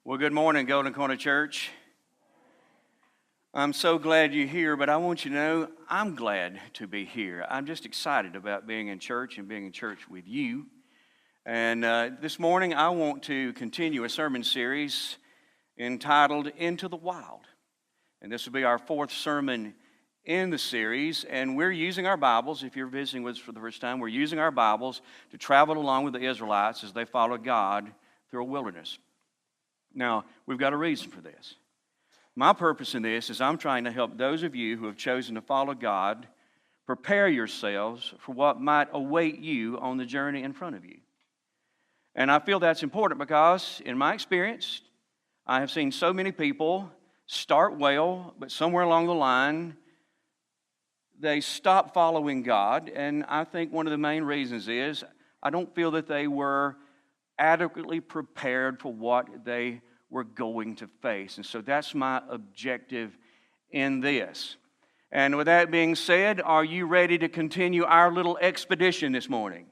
Well, good morning, Golden Corner Church. I'm so glad you're here, but I want you to know I'm glad to be here. I'm just excited about being in church and being in church with you. And this morning I want to continue a sermon series entitled Into the Wild. And this will be our fourth sermon in the series. And we're using our Bibles. If you're visiting with us for the first time, we're using our Bibles to travel along with the Israelites as they followed God through a wilderness. Now, we've got a reason for this. My purpose in this is I'm trying to help those of you who have chosen to follow God prepare yourselves for what might await you on the journey in front of you. And I feel that's important because, in my experience, I have seen so many people start well, but somewhere along the line, they stop following God. And I think one of the main reasons is I don't feel that they were adequately prepared for what they were going to face. And so that's my objective in this. And with that being said, are you ready to continue our little expedition this morning?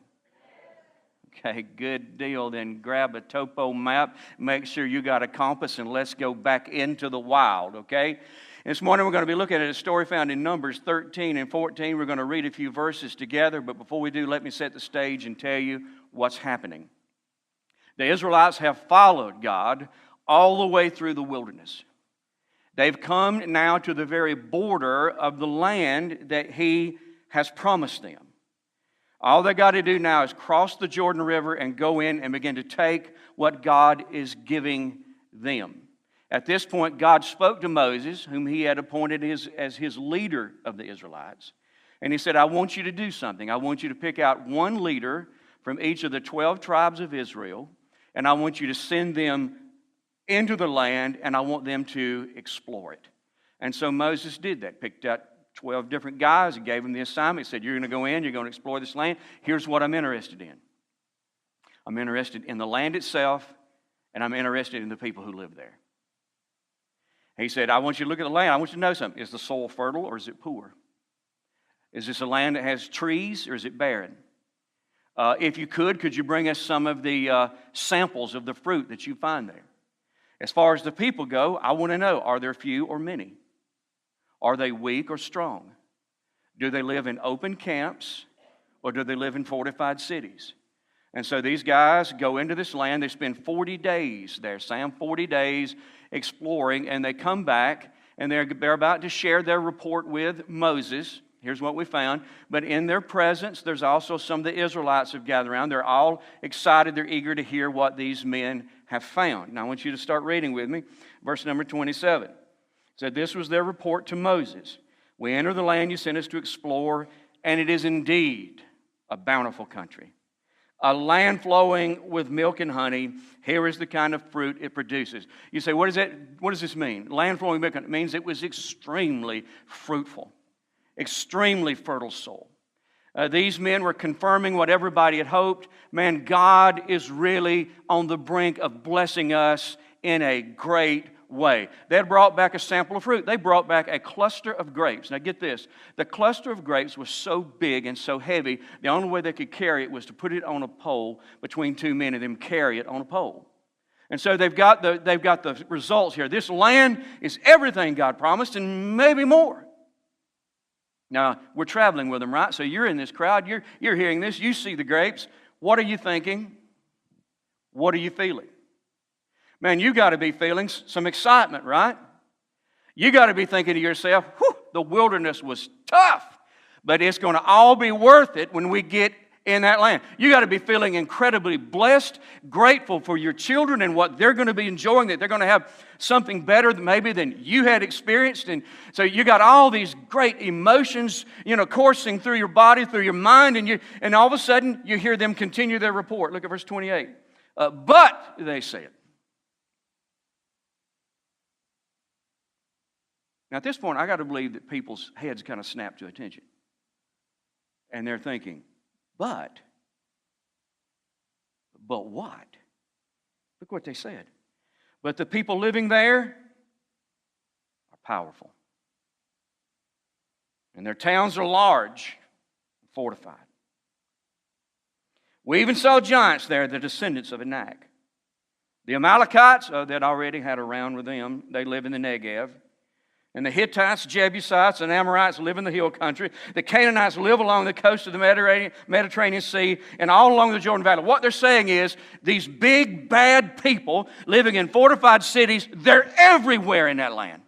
Okay, good deal. Then grab a topo map, make sure you got a compass, and let's go back into the wild, okay? This morning we're going to be looking at a story found in Numbers 13 and 14. We're going to read a few verses together, but before we do, let me set the stage and tell you what's happening. The Israelites have followed God all the way through the wilderness. They've come now to the very border of the land that He has promised them. All they got to do now is cross the Jordan River and go in and begin to take what God is giving them. At this point, God spoke to Moses, whom He had appointed as His leader of the Israelites. And He said, I want you to do something. I want you to pick out one leader from each of the 12 tribes of Israel, and I want you to send them into the land, and I want them to explore it. And so Moses did that, picked out 12 different guys and gave them the assignment. He said, you're going to go in, you're going to explore this land. Here's what I'm interested in. I'm interested in the land itself, and I'm interested in the people who live there. He said, I want you to look at the land. I want you to know something. Is the soil fertile or is it poor? Is this a land that has trees or is it barren? If you could you bring us some of the samples of the fruit that you find there? As far as the people go, I want to know, are there few or many? Are they weak or strong? Do they live in open camps or do they live in fortified cities? And so these guys go into this land. They spend 40 days there, Sam, 40 days exploring, and they come back and they're about to share their report with Moses. Here's what we found. But in their presence, there's also some of the Israelites have gathered around. They're all excited. They're eager to hear what these men have found. Now, I want you to start reading with me. Verse number 27. It said, this was their report to Moses. We enter the land you sent us to explore, and it is indeed a bountiful country. A land flowing with milk and honey. Here is the kind of fruit it produces. You say, what does this mean? Land flowing with milk and honey. It means it was extremely fruitful. Extremely fertile soil. These men were confirming what everybody had hoped. Man, God is really on the brink of blessing us in a great way. They had brought back a sample of fruit. They brought back a cluster of grapes. Now get this. The cluster of grapes was so big and so heavy, the only way they could carry it was to put it on a pole between two men and then carry it on a pole. And so they've got the results here. This land is everything God promised and maybe more. Now, we're traveling with them, right? So you're in this crowd. You're hearing this. You see the grapes. What are you thinking? What are you feeling? Man, you got to be feeling some excitement, right? You got to be thinking to yourself, the wilderness was tough, but it's going to all be worth it when we get in that land. You got to be feeling incredibly blessed, grateful for your children and what they're going to be enjoying, that they're going to have something better maybe than you had experienced. And so you got all these great emotions, coursing through your body, through your mind, and all of a sudden you hear them continue their report. Look at verse 28. But, they said. Now at this point, I got to believe that people's heads kind of snap to attention. And they're thinking, But what? Look what they said. But the people living there are powerful. And their towns are large and fortified. We even saw giants there, the descendants of Anak. The Amalekites, they'd already had a round with them. They live in the Negev. And the Hittites, Jebusites, and Amorites live in the hill country. The Canaanites live along the coast of the Mediterranean Sea and all along the Jordan Valley. What they're saying is these big, bad people living in fortified cities, they're everywhere in that land.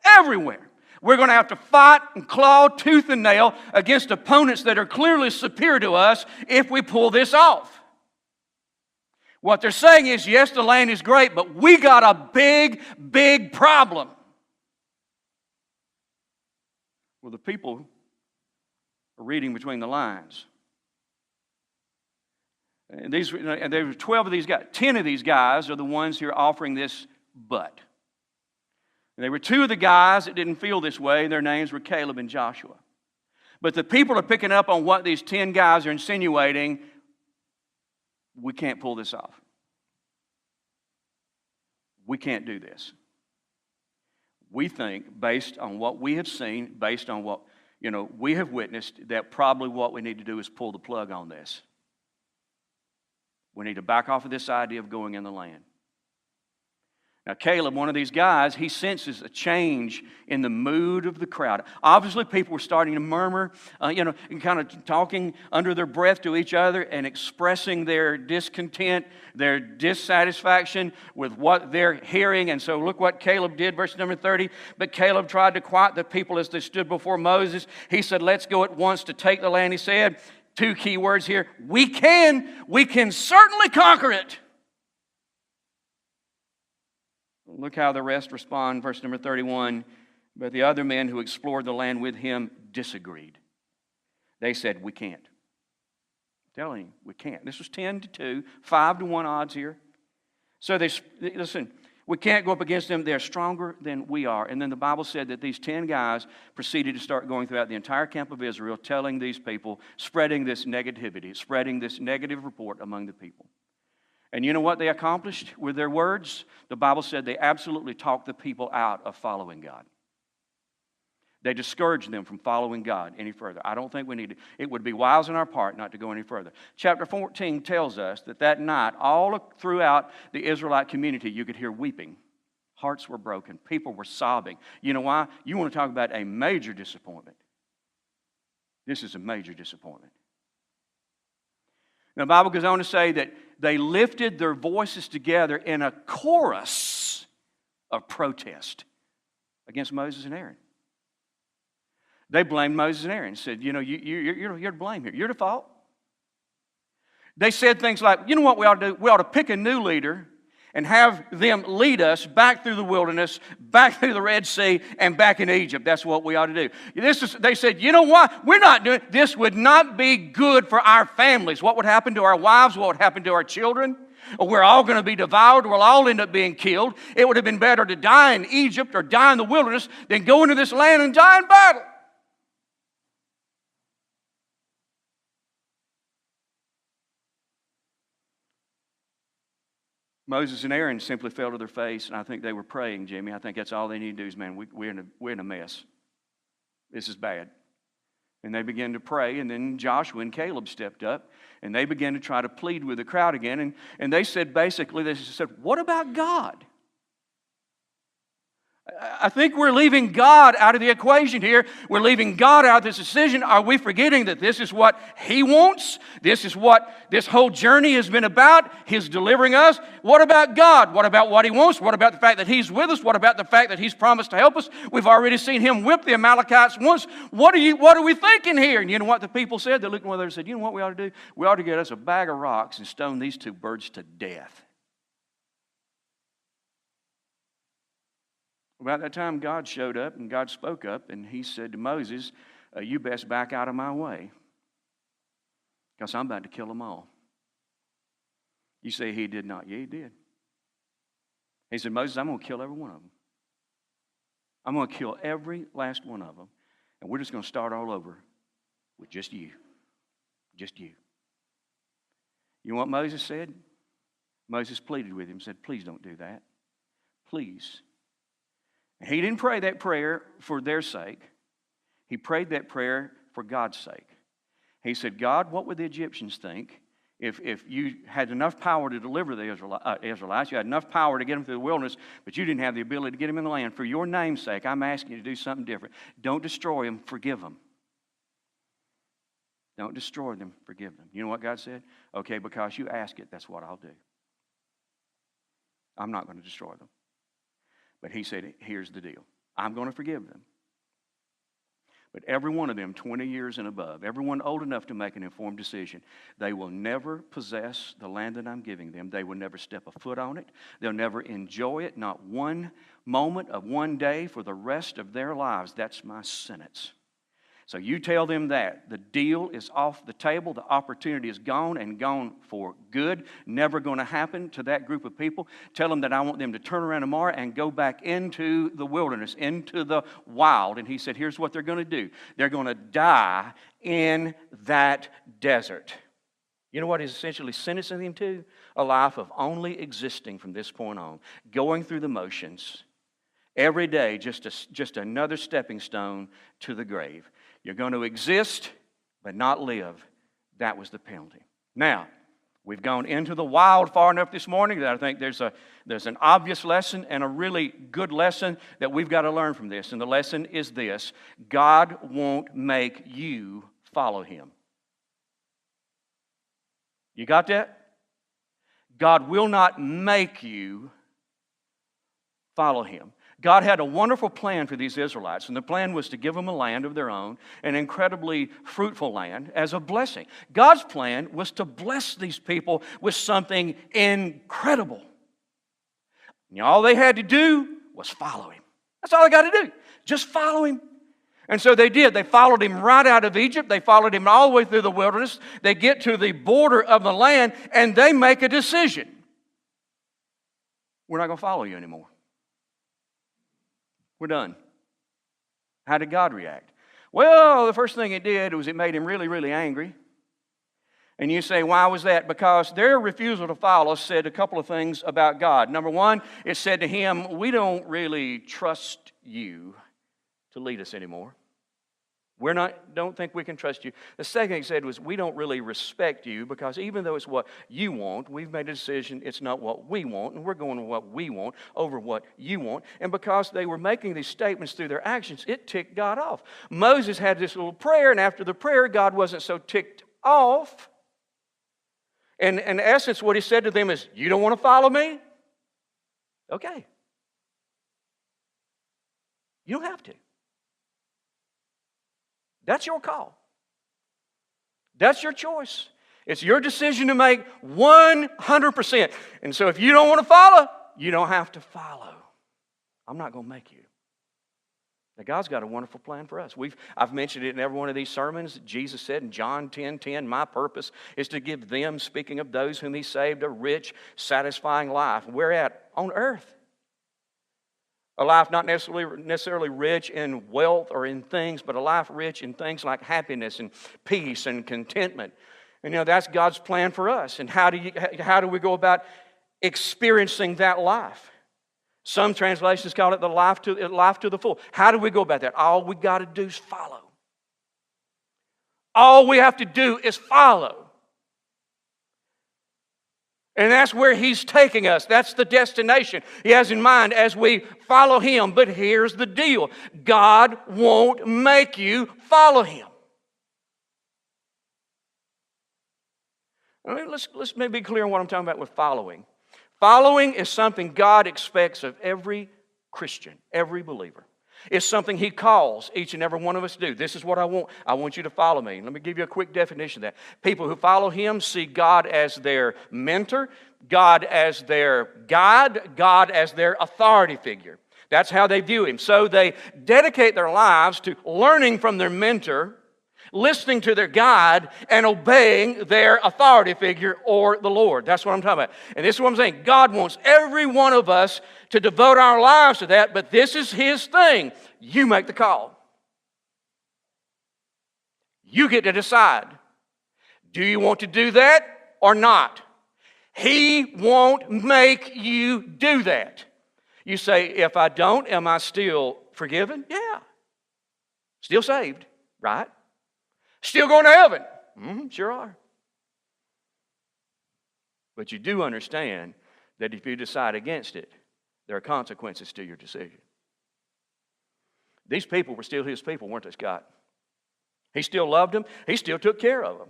Everywhere. We're going to have to fight and claw tooth and nail against opponents that are clearly superior to us if we pull this off. What they're saying is, yes, the land is great, but we got a big, big problem. Well, the people are reading between the lines. And there were 12 of these guys. 10 of these guys are the ones who are offering this but. And there were 2 of the guys that didn't feel this way. Their names were Caleb and Joshua. But the people are picking up on what these 10 guys are insinuating. We can't pull this off. We can't do this. We think, based on what we have seen, based on what we have witnessed, that probably what we need to do is pull the plug on this. We need to back off of this idea of going in the land. Now, Caleb, one of these guys, he senses a change in the mood of the crowd. Obviously, people were starting to murmur, and kind of talking under their breath to each other and expressing their discontent, their dissatisfaction with what they're hearing. And so look what Caleb did, verse number 30. But Caleb tried to quiet the people as they stood before Moses. He said, let's go at once to take the land. He said, 2 key words here, we can certainly conquer it. Look how the rest respond, verse number 31. But the other men who explored the land with him disagreed. They said, we can't. I'm telling you, we can't. This was 10-2, 5-1 odds here. So listen, we can't go up against them. They're stronger than we are. And then the Bible said that these 10 guys proceeded to start going throughout the entire camp of Israel, telling these people, spreading this negativity, spreading this negative report among the people. And you know what they accomplished with their words? The Bible said they absolutely talked the people out of following God. They discouraged them from following God any further. I don't think we need to. It would be wise on our part not to go any further. Chapter 14 tells us that night, all throughout the Israelite community, you could hear weeping. Hearts were broken. People were sobbing. You know why? You want to talk about a major disappointment. This is a major disappointment. Now, the Bible goes on to say that they lifted their voices together in a chorus of protest against Moses and Aaron. They blamed Moses and Aaron and said, you're to blame here. You're to fault. They said things like, you know what we ought to do? We ought to pick a new leader and have them lead us back through the wilderness, back through the Red Sea, and back in Egypt. That's what we ought to do. They said, you know what? We're not doing it. This would not be good for our families. What would happen to our wives? What would happen to our children? We're all going to be devoured. We'll all end up being killed. It would have been better to die in Egypt or die in the wilderness than go into this land and die in battle. Moses and Aaron simply fell to their face, and I think they were praying, Jimmy. I think that's all they need to do is, man, we're in a mess. This is bad. And they began to pray, and then Joshua and Caleb stepped up, and they began to try to plead with the crowd again. And they said, basically, they said, what about God? I think we're leaving God out of the equation here. We're leaving God out of this decision. Are we forgetting that this is what He wants? This is what this whole journey has been about, His delivering us. What about God? What about what He wants? What about the fact that He's with us? What about the fact that He's promised to help us? We've already seen Him whip the Amalekites once. What are we thinking here? And you know what the people said? They looked at one another and said, you know what we ought to do? We ought to get us a bag of rocks and stone these 2 birds to death. About that time, God showed up and God spoke up and He said to Moses, you best back out of my way because I'm about to kill them all. You say He did not. Yeah, He did. He said, Moses, I'm going to kill every one of them. I'm going to kill every last one of them. And we're just going to start all over with just you. Just you. You know what Moses said? Moses pleaded with him, said, please don't do that. Please. He didn't pray that prayer for their sake. He prayed that prayer for God's sake. He said, God, what would the Egyptians think If you had enough power to deliver the Israelites, you had enough power to get them through the wilderness, but you didn't have the ability to get them in the land. For your name's sake, I'm asking you to do something different. Don't destroy them, forgive them. Don't destroy them, forgive them. You know what God said? Okay, because you ask it, that's what I'll do. I'm not going to destroy them. But he said, here's the deal. I'm going to forgive them. But every one of them, 20 years and above, everyone old enough to make an informed decision, they will never possess the land that I'm giving them. They will never step a foot on it. They'll never enjoy it, not one moment of one day for the rest of their lives. That's my sentence. So you tell them that. The deal is off the table. The opportunity is gone and gone for good. Never going to happen to that group of people. Tell them that I want them to turn around tomorrow and go back into the wilderness, into the wild. And he said, here's what they're going to do. They're going to die in that desert. You know what he's essentially sentencing them to? A life of only existing from this point on. Going through the motions. Every day, just another stepping stone to the grave. You're going to exist, but not live. That was the penalty. Now, we've gone into the wild far enough this morning that I think there's an obvious lesson and a really good lesson that we've got to learn from this. And the lesson is this: God won't make you follow Him. You got that? God will not make you follow Him. God had a wonderful plan for these Israelites, and the plan was to give them a land of their own, an incredibly fruitful land, as a blessing. God's plan was to bless these people with something incredible. And all they had to do was follow Him. That's all they got to do. Just follow Him. And so they did. They followed Him right out of Egypt. They followed Him all the way through the wilderness. They get to the border of the land, and they make a decision. We're not going to follow you anymore. We're done. How did God react? Well, the first thing it did was it made Him really, really angry. And you say, why was that? Because their refusal to follow said a couple of things about God. Number one, it said to Him, we don't really trust you to lead us anymore. Don't think we can trust you. The second thing it said was, we don't really respect you because even though it's what you want, we've made a decision it's not what we want, and we're going with what we want over what you want. And because they were making these statements through their actions, it ticked God off. Moses had this little prayer, and after the prayer, God wasn't so ticked off. And in essence, what He said to them is, you don't want to follow me? Okay. You don't have to. That's your call. That's your choice. It's your decision to make 100%. And so if you don't want to follow, you don't have to follow. I'm not going to make you. Now, God's got a wonderful plan for us. I've mentioned it in every one of these sermons. Jesus said in John 10:10, my purpose is to give them, speaking of those whom He saved, a rich, satisfying life. Where at? On earth. A life not necessarily rich in wealth or in things, but a life rich in things like happiness and peace and contentment. And that's God's plan for us. And how do we go about experiencing that life? Some translations call it the life to the full. How do we go about that? All we got to do is follow. All we have to do is follow. And that's where He's taking us. That's the destination He has in mind as we follow Him. But here's the deal. God won't make you follow Him. Let's maybe be clear on what I'm talking about with following. Following is something God expects of every Christian, every believer. It's something He calls each and every one of us to do. This is what I want. I want you to follow me. Let me give you a quick definition of that. People who follow Him see God as their mentor, God as their guide, God as their authority figure. That's how they view Him. So they dedicate their lives to learning from their mentor, listening to their guide, and obeying their authority figure or the Lord. That's what I'm talking about. And this is what I'm saying. God wants every one of us to devote our lives to that, but this is His thing. You make the call. You get to decide. Do you want to do that or not? He won't make you do that. You say, if I don't, am I still forgiven? Yeah. Still saved, right? Still going to heaven? Sure are. But you do understand that if you decide against it, there are consequences to your decision. These people were still his people, weren't they, Scott? He still loved them. He still took care of them.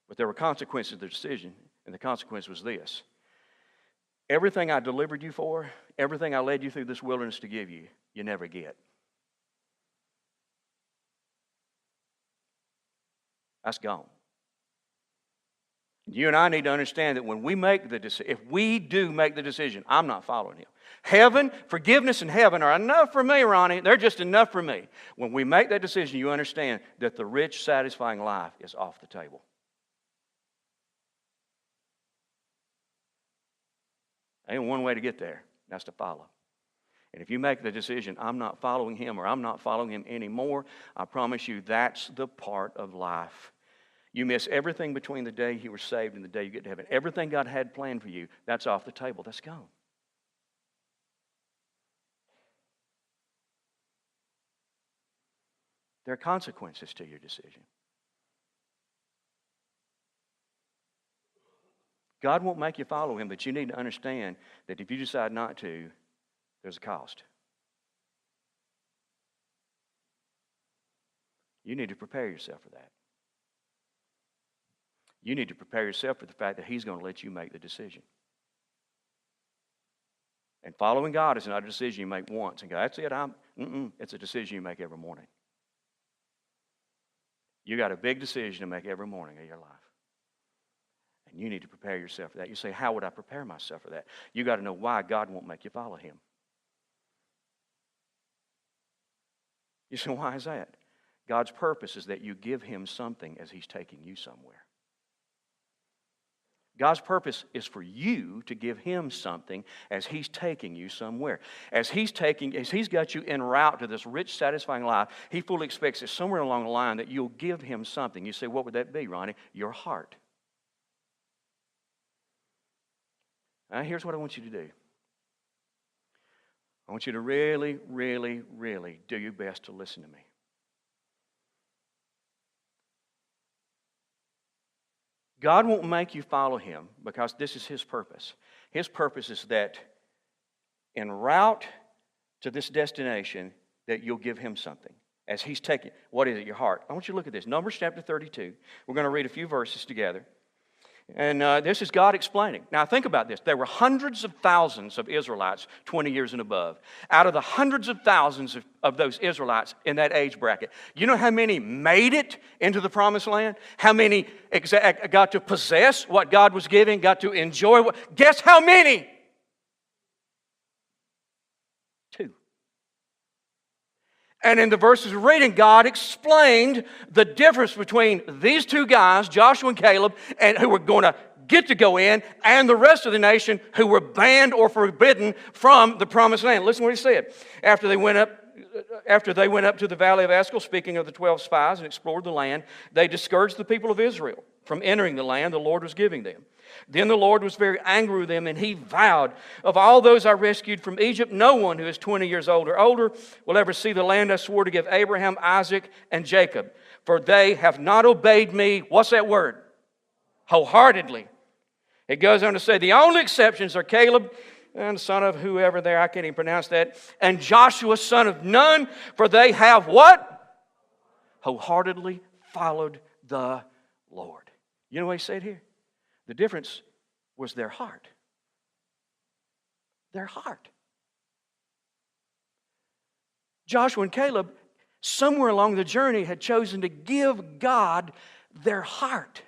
But there were consequences to the decision, and the consequence was this. Everything I delivered you for, everything I led you through this wilderness to give you, you never get. That's gone. You and I need to understand that when we make the decision, if we do make the decision, I'm not following him. Heaven, forgiveness and heaven are enough for me, Ronnie. They're just enough for me. When we make that decision, you understand that the rich, satisfying life is off the table. Ain't one way to get there. That's to follow. And if you make the decision, I'm not following him or I'm not following him anymore, I promise you that's the part of life. You miss everything between the day you were saved and the day you get to heaven. Everything God had planned for you, that's off the table. That's gone. There are consequences to your decision. God won't make you follow him, but you need to understand that if you decide not to, there's a cost. You need to prepare yourself for that. You need to prepare yourself for the fact that he's going to let you make the decision. And following God is not a decision you make once and go, that's it, it's a decision you make every morning. You got a big decision to make every morning of your life. And you need to prepare yourself for that. You say, how would I prepare myself for that? You got to know why God won't make you follow him. You say, why is that? God's purpose is that you give him something as he's taking you somewhere. God's purpose is for you to give him something as he's taking you somewhere. As he's got you en route to this rich, satisfying life, he fully expects that somewhere along the line that you'll give him something. You say, what would that be, Ronnie? Your heart. Now, here's what I want you to do. I want you to really, really, really do your best to listen to me. God won't make you follow him because this is his purpose. His purpose is that en route to this destination that you'll give him something. As he's taking, what is it? Your heart. I want you to look at this. Numbers chapter 32. We're going to read a few verses together. And this is God explaining. Now think about this. There were hundreds of thousands of Israelites 20 years and above. Out of the hundreds of thousands of those Israelites in that age bracket, you know how many made it into the promised land? How many got to possess what God was giving, got to enjoy? Guess how many? 2. And in the verses we're reading, God explained the difference between these 2 guys, Joshua and Caleb, and who were going to get to go in, and the rest of the nation who were banned or forbidden from the promised land. Listen to what he said. After they went up to the valley of Eshcol, speaking of the 12 spies, and explored the land, they discouraged the people of Israel from entering the land the Lord was giving them. Then the Lord was very angry with them, and he vowed, of all those I rescued from Egypt, no one who is 20 years old or older will ever see the land I swore to give Abraham, Isaac, and Jacob. For they have not obeyed me, what's that word? Wholeheartedly. It goes on to say, the only exceptions are Caleb, and son of whoever there, I can't even pronounce that, and Joshua, son of Nun, for they have what? Wholeheartedly followed the Lord. You know what he said here? The difference was their heart. Their heart. Joshua and Caleb, somewhere along the journey, had chosen to give God their heart.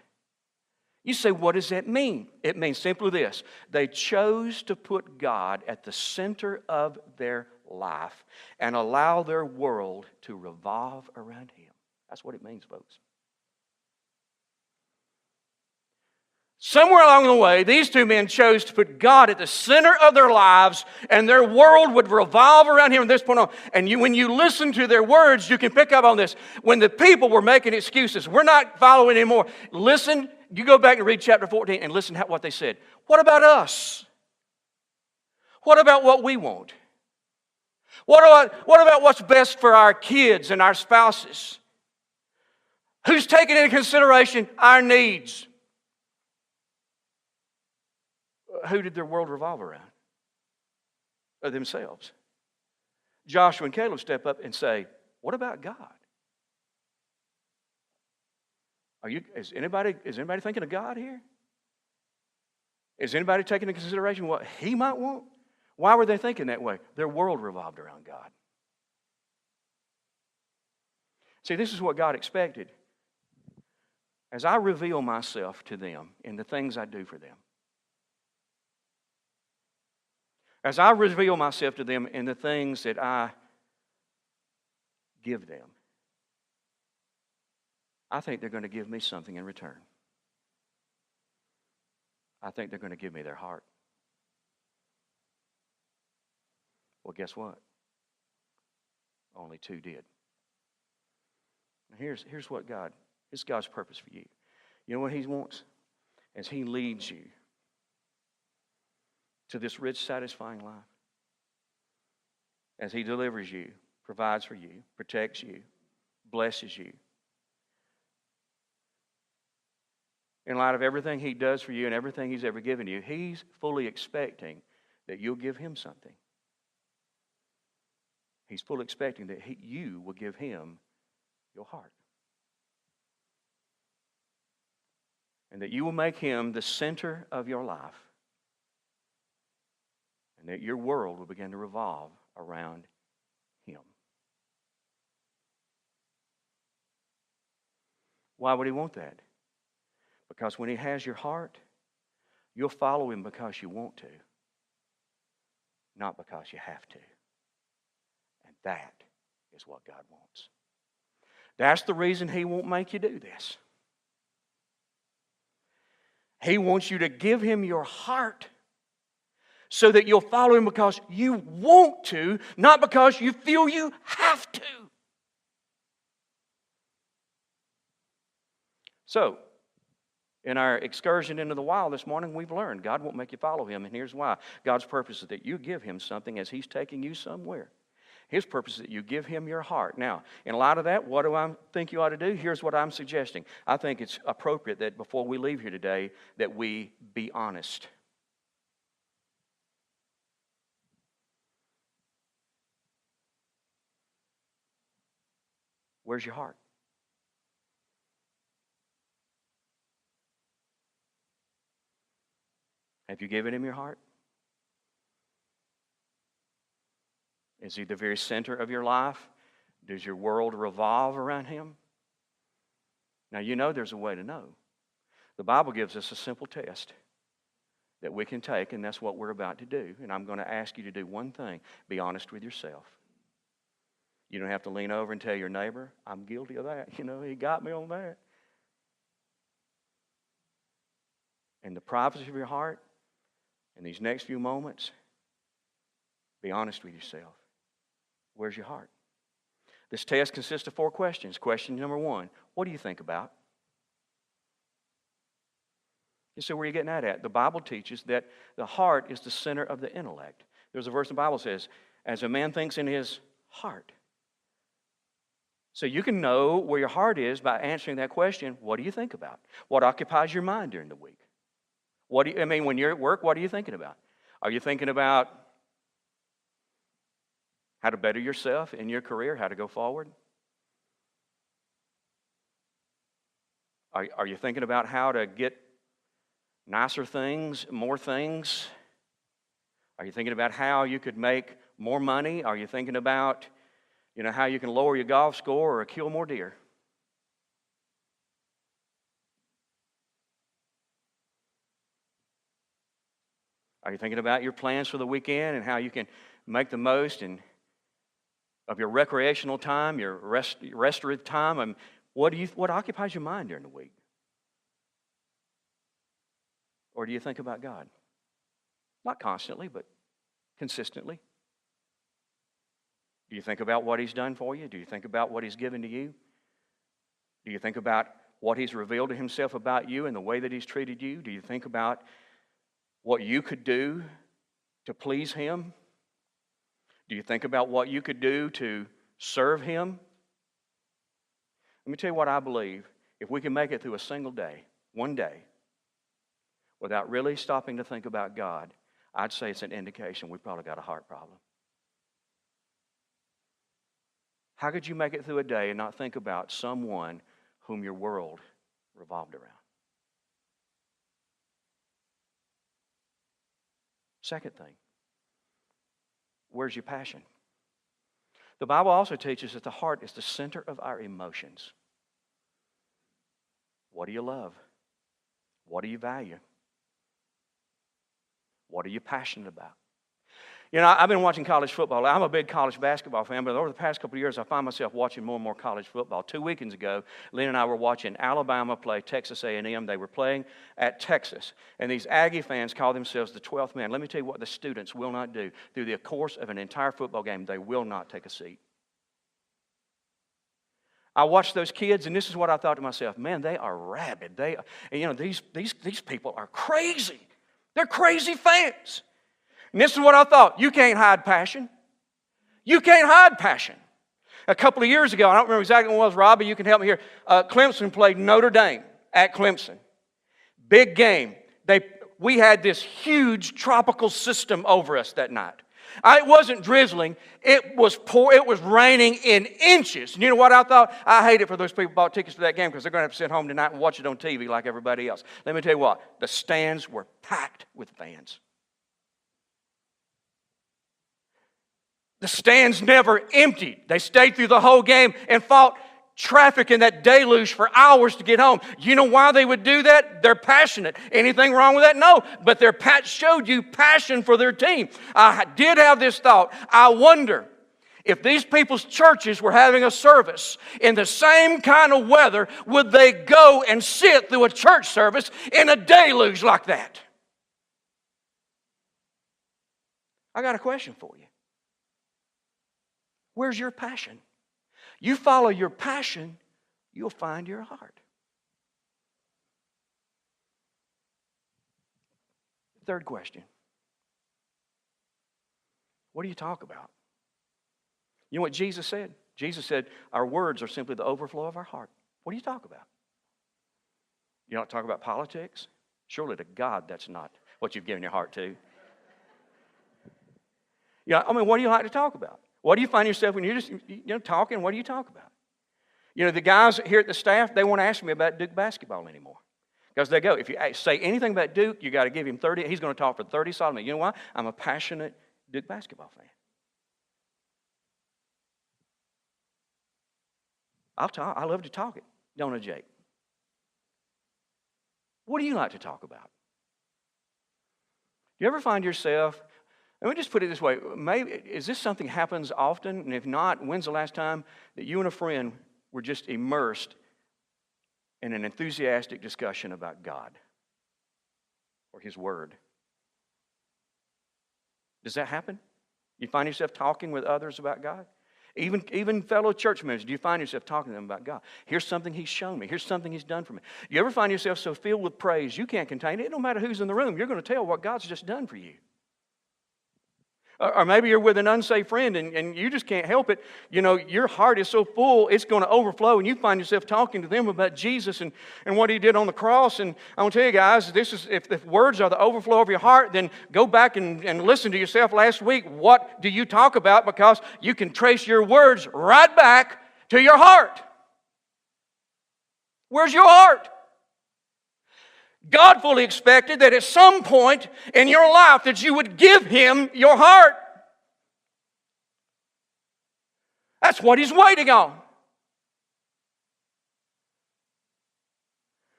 You say, what does that mean? It means simply this. They chose to put God at the center of their life and allow their world to revolve around him. That's what it means, folks. Somewhere along the way, these 2 men chose to put God at the center of their lives, and their world would revolve around him from this point on. And when you listen to their words, you can pick up on this. When the people were making excuses, we're not following anymore. Listen, you go back and read chapter 14 and listen to what they said. What about us? What about what we want? What about what's best for our kids and our spouses? Who's taking into consideration our needs? who did their world revolve around? Themselves. Joshua and Caleb step up and say, what about God? Is anybody thinking of God here? Is anybody taking into consideration what He might want? Why were they thinking that way? Their world revolved around God. See, this is what God expected. As I reveal myself to them in the things I do for them, as I reveal myself to them in the things that I give them, I think they're going to give me something in return. I think they're going to give me their heart. Well, guess what? Only two did. Now here's what it's God's purpose for you. You know what He wants? As He leads you to this rich, satisfying life, as He delivers you, provides for you, protects you, blesses you, in light of everything He does for you and everything He's ever given you, He's fully expecting that you'll give Him something. He's fully expecting that you will give Him your heart. And that you will make Him the center of your life. And that your world will begin to revolve around Him. Why would He want that? Because when He has your heart, you'll follow Him because you want to, not because you have to. And that is what God wants. That's the reason He won't make you do this. He wants you to give Him your heart so that you'll follow Him because you want to, not because you feel you have to. So, in our excursion into the wild this morning, we've learned God won't make you follow Him, and here's why. God's purpose is that you give Him something as He's taking you somewhere. His purpose is that you give Him your heart. Now, in light of that, what do I think you ought to do? Here's what I'm suggesting. I think it's appropriate that before we leave here today, that we be honest. Where's your heart? Have you given Him your heart? Is He the very center of your life? Does your world revolve around Him? Now, you know there's a way to know. The Bible gives us a simple test that we can take, and that's what we're about to do. And I'm going to ask you to do one thing. Be honest with yourself. You don't have to lean over and tell your neighbor, I'm guilty of that. You know, he got me on that. In the privacy of your heart, in these next few moments, be honest with yourself. Where's your heart? This test consists of 4 questions. Question number 1, what do you think about? You see where you're getting that at. The Bible teaches that the heart is the center of the intellect. There's a verse in the Bible that says, as a man thinks in his heart. So you can know where your heart is by answering that question, what do you think about? What occupies your mind during the week? When you're at work, what are you thinking about? Are you thinking about how to better yourself in your career, how to go forward? Are you thinking about how to get nicer things, more things? Are you thinking about how you could make more money? Are you thinking about, how you can lower your golf score or kill more deer? Are you thinking about your plans for the weekend and how you can make the most of your recreational time, your restorative time? And what occupies your mind during the week? Or do you think about God? Not constantly, but consistently. Do you think about what He's done for you? Do you think about what He's given to you? Do you think about what He's revealed to Himself about you and the way that He's treated you? Do you think about what you could do to please Him? Do you think about what you could do to serve Him? Let me tell you what I believe. If we can make it through a single day, one day, without really stopping to think about God, I'd say it's an indication we've probably got a heart problem. How could you make it through a day and not think about someone whom your world revolved around? Second thing, where's your passion? The Bible also teaches that the heart is the center of our emotions. What do you love? What do you value? What are you passionate about? You know, I've been watching college football. I'm a big college basketball fan, but over the past couple of years, I find myself watching more and more college football. 2 weekends ago, Lynn and I were watching Alabama play Texas A&M. They were playing at Texas, and these Aggie fans call themselves the 12th man. Let me tell you what the students will not do. Through the course of an entire football game, they will not take a seat. I watched those kids, and this is what I thought to myself, man, they are rabid. These people are crazy. They're crazy fans. And this is what I thought. You can't hide passion. You can't hide passion. A couple of years ago, I don't remember exactly when it was, Robbie, you can help me here. Clemson played Notre Dame at Clemson. Big game. We had this huge tropical system over us that night. It wasn't drizzling. It was raining in inches. And you know what I thought? I hate it for those people who bought tickets to that game because they're going to have to sit home tonight and watch it on TV like everybody else. Let me tell you what. The stands were packed with fans. The stands never emptied. They stayed through the whole game and fought traffic in that deluge for hours to get home. You know why they would do that? They're passionate. Anything wrong with that? No. But their showed you passion for their team. I did have this thought. I wonder if these people's churches were having a service in the same kind of weather, would they go and sit through a church service in a deluge like that? I got a question for you. Where's your passion? You follow your passion, you'll find your heart. Third question. What do you talk about? You know what Jesus said? Jesus said, our words are simply the overflow of our heart. What do you talk about? You don't talk about politics? Surely to God that's not what you've given your heart to. Yeah, I mean, what do you like to talk about? What do you find yourself when you're just talking? What do you talk about? You know, the guys here at the staff, they won't ask me about Duke basketball anymore. Because they go, if you say anything about Duke, you got to give him 30. He's going to talk for 30 solid minutes. You know why? I'm a passionate Duke basketball fan. I'll talk. I love to talk it, don't I, Jake? What do you like to talk about? Do you ever find yourself, let me just put it this way, maybe, is this something that happens often? And if not, when's the last time that you and a friend were just immersed in an enthusiastic discussion about God or His Word? Does that happen? You find yourself talking with others about God? Even fellow church members, do you find yourself talking to them about God? Here's something He's shown me. Here's something He's done for me. Do you ever find yourself so filled with praise you can't contain it? It don't matter who's in the room. You're going to tell what God's just done for you. Or maybe you're with an unsaved friend and you just can't help it. You know, your heart is so full, it's going to overflow, and you find yourself talking to them about Jesus and what He did on the cross. And I want to tell you guys, if the words are the overflow of your heart, then go back and listen to yourself last week. What do you talk about? Because you can trace your words right back to your heart. Where's your heart? God fully expected that at some point in your life that you would give Him your heart. That's what He's waiting on.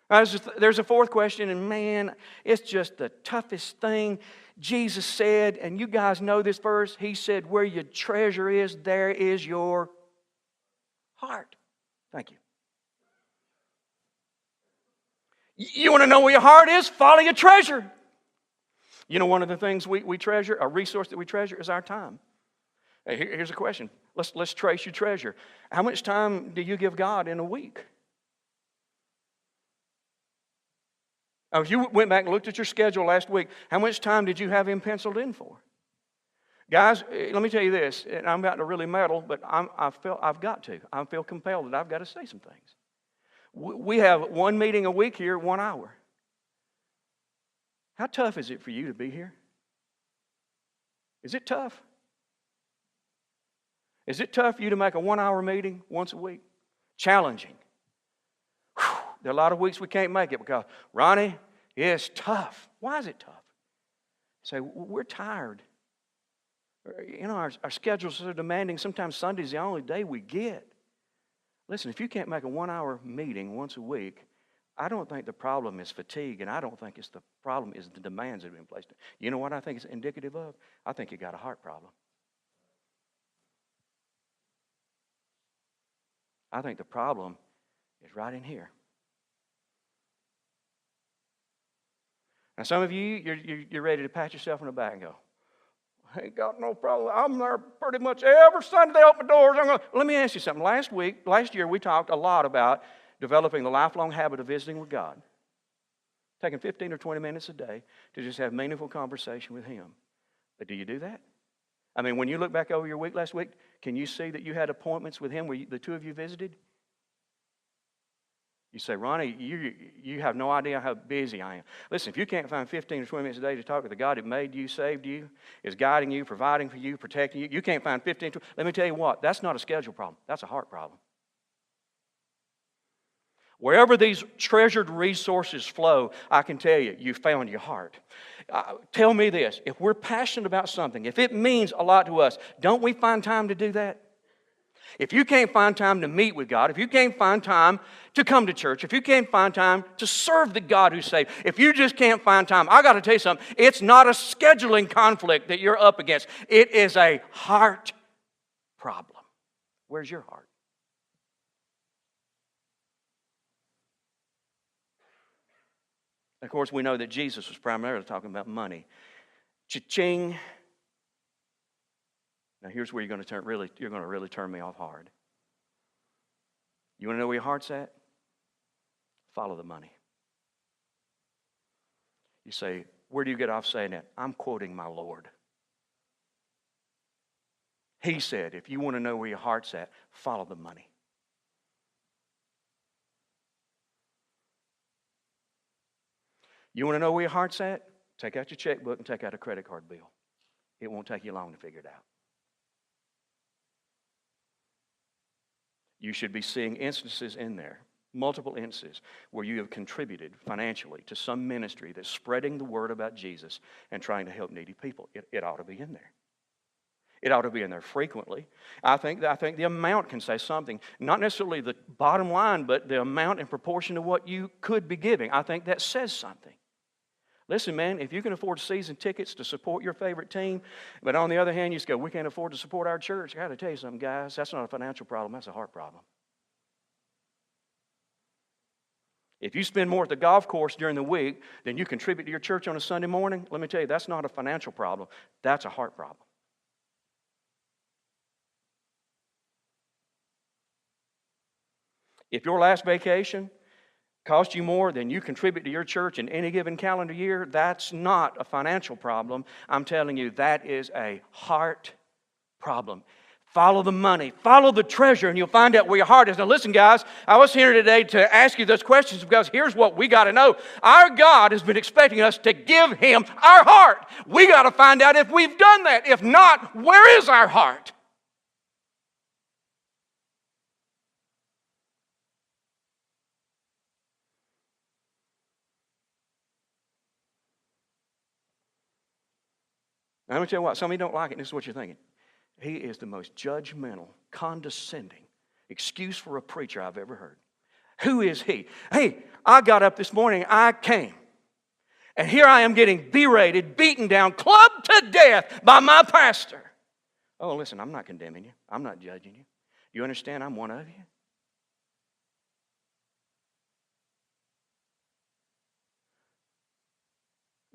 There's a fourth question, and man, it's just the toughest thing. Jesus said, and you guys know this verse, He said, where your treasure is, there is your heart. Thank you. You want to know where your heart is? Follow your treasure. You know, one of the things we treasure, a resource that we treasure, is our time. Hey, here's a question. Let's trace your treasure. How much time do you give God in a week? Now, if you went back and looked at your schedule last week, how much time did you have Him penciled in for? Guys, let me tell you this, and I'm about to really meddle, but I feel compelled that I've got to say some things. We have one meeting a week here, 1 hour. How tough is it for you to be here? Is it tough? Is it tough for you to make a 1-hour meeting once a week? Challenging. Whew. There are a lot of weeks we can't make it because, Ronnie, it's tough. Why is it tough? Say, we're tired. You know, our schedules are demanding. Sometimes Sunday's the only day we get. Listen, if you can't make a 1-hour meeting once a week, I don't think the problem is fatigue, and I don't think the problem is the demands that have been placed. You know what I think it's indicative of? I think you got a heart problem. I think the problem is right in here. Now, some of you, you're ready to pat yourself on the back and go, I ain't got no problem. I'm there pretty much every Sunday they open doors. Let me ask you something. Last year, we talked a lot about developing the lifelong habit of visiting with God. Taking 15 or 20 minutes a day to just have meaningful conversation with Him. But do you do that? I mean, when you look back over your week last week, can you see that you had appointments with Him where the two of you visited? You say, Ronnie, you have no idea how busy I am. Listen, if you can't find 15 or 20 minutes a day to talk with the God that made you, saved you, is guiding you, providing for you, protecting you, you can't find 15, 20, let me tell you what, that's not a schedule problem. That's a heart problem. Wherever these treasured resources flow, I can tell you, you found your heart. Tell me this, if we're passionate about something, if it means a lot to us, don't we find time to do that? If you can't find time to meet with God, if you can't find time to come to church, if you can't find time to serve the God who saved, if you just can't find time, I got to tell you something, it's not a scheduling conflict that you're up against. It is a heart problem. Where's your heart? Of course, we know that Jesus was primarily talking about money. Cha-ching. Now, here's where you're going to really turn me off hard. You want to know where your heart's at? Follow the money. You say, where do you get off saying that? I'm quoting my Lord. He said, if you want to know where your heart's at, follow the money. You want to know where your heart's at? Take out your checkbook and take out a credit card bill. It won't take you long to figure it out. You should be seeing instances in there, multiple instances, where you have contributed financially to some ministry that's spreading the word about Jesus and trying to help needy people. It ought to be in there. It ought to be in there frequently. I think the amount can say something. Not necessarily the bottom line, but the amount in proportion to what you could be giving. I think that says something. Listen, man, if you can afford season tickets to support your favorite team, but on the other hand, you just go, we can't afford to support our church. I got to tell you something, guys. That's not a financial problem. That's a heart problem. If you spend more at the golf course during the week than you contribute to your church on a Sunday morning, let me tell you, that's not a financial problem. That's a heart problem. If your last vacation cost you more than you contribute to your church in any given calendar year, that's not a financial problem. I'm telling you, that is a heart problem. Follow the money, follow the treasure, and you'll find out where your heart is. Now listen, guys, I was here today to ask you those questions because here's what we got to know. Our God has been expecting us to give Him our heart. We got to find out if we've done that. If not, where is our heart? Now, let me tell you what, some of you don't like it, and this is what you're thinking. He is the most judgmental, condescending excuse for a preacher I've ever heard. Who is he? Hey, I got up this morning, I came, and here I am getting berated, beaten down, clubbed to death by my pastor. Oh, listen, I'm not condemning you. I'm not judging you. You understand I'm one of you?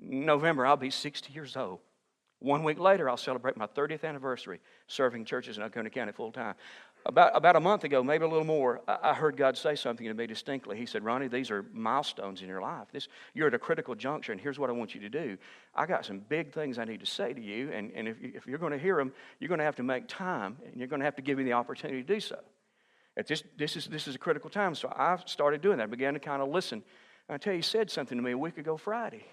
November, I'll be 60 years old. 1 week later, I'll celebrate my 30th anniversary serving churches in Oconee County full time. About a month ago, maybe a little more, I heard God say something to me distinctly. He said, Ronnie, these are milestones in your life. You're at a critical juncture, and here's what I want you to do. I got some big things I need to say to you, and if you're going to hear them, you're going to have to make time, and you're going to have to give me the opportunity to do so. This is a critical time, so I started doing that. I began to kind of listen. And I tell you, he said something to me a week ago Friday.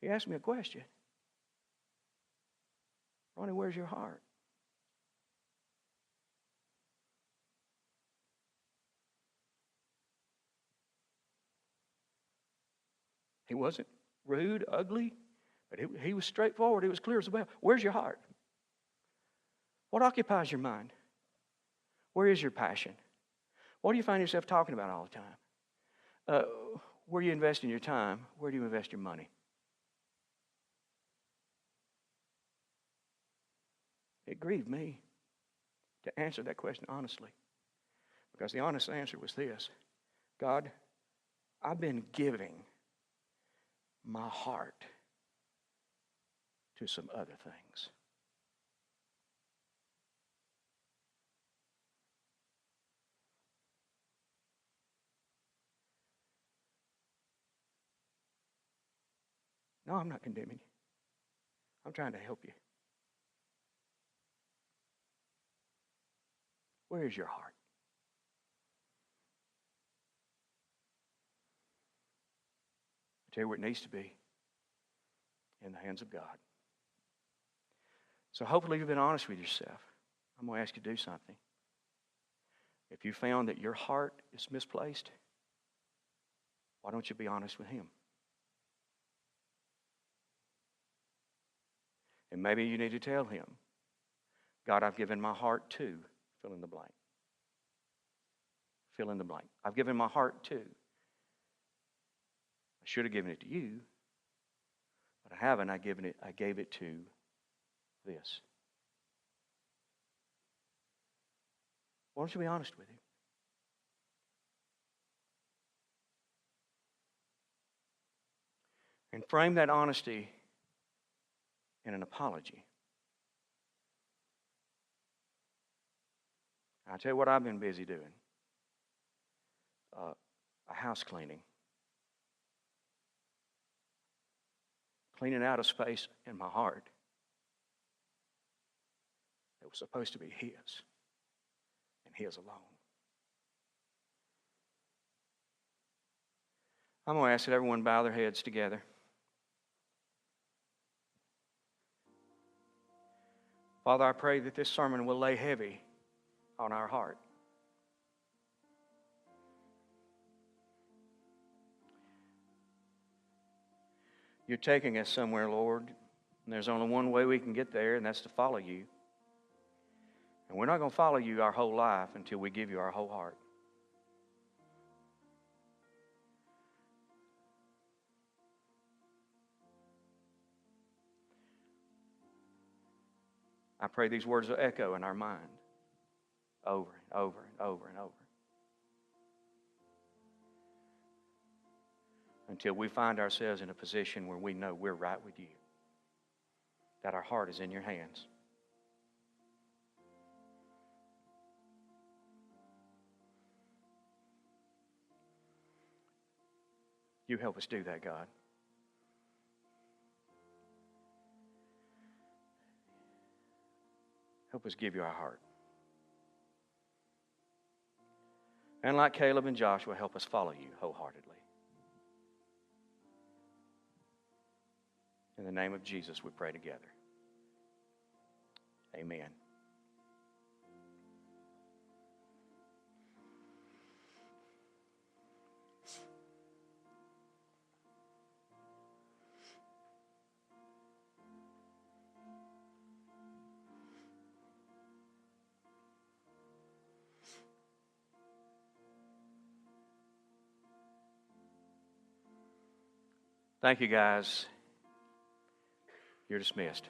He asked me a question. Ronnie, where's your heart? He wasn't rude, ugly, but he was straightforward. He was clear as a bell. Where's your heart? What occupies your mind? Where is your passion? What do you find yourself talking about all the time? Where do you invest in your time? Where do you invest your money? It grieved me to answer that question honestly, because the honest answer was this: God, I've been giving my heart to some other things. No, I'm not condemning you. I'm trying to help you. Where is your heart? I tell you where it needs to be: in the hands of God. So hopefully you've been honest with yourself. I'm going to ask you to do something. If you found that your heart is misplaced, why don't you be honest with Him? And maybe you need to tell Him, God, I've given my heart to, fill in the blank. Fill in the blank. I've given my heart to. I should have given it to you, but I haven't. I gave it to this. Why don't you be honest with Him? And frame that honesty in an apology. I'll tell you what I've been busy doing. A house cleaning. Cleaning out a space in my heart that was supposed to be His, and His alone. I'm going to ask that everyone bow their heads together. Father, I pray that this sermon will lay heavy on our heart. You're taking us somewhere, Lord, and there's only one way we can get there, and that's to follow you. And we're not going to follow you our whole life until we give you our whole heart. I pray these words will echo in our mind over and over and over and over, until we find ourselves in a position where we know we're right with you, that our heart is in your hands. You help us do that, God. Help us give you our heart. And like Caleb and Joshua, help us follow you wholeheartedly. In the name of Jesus, we pray together. Amen. Thank you, guys. You're dismissed.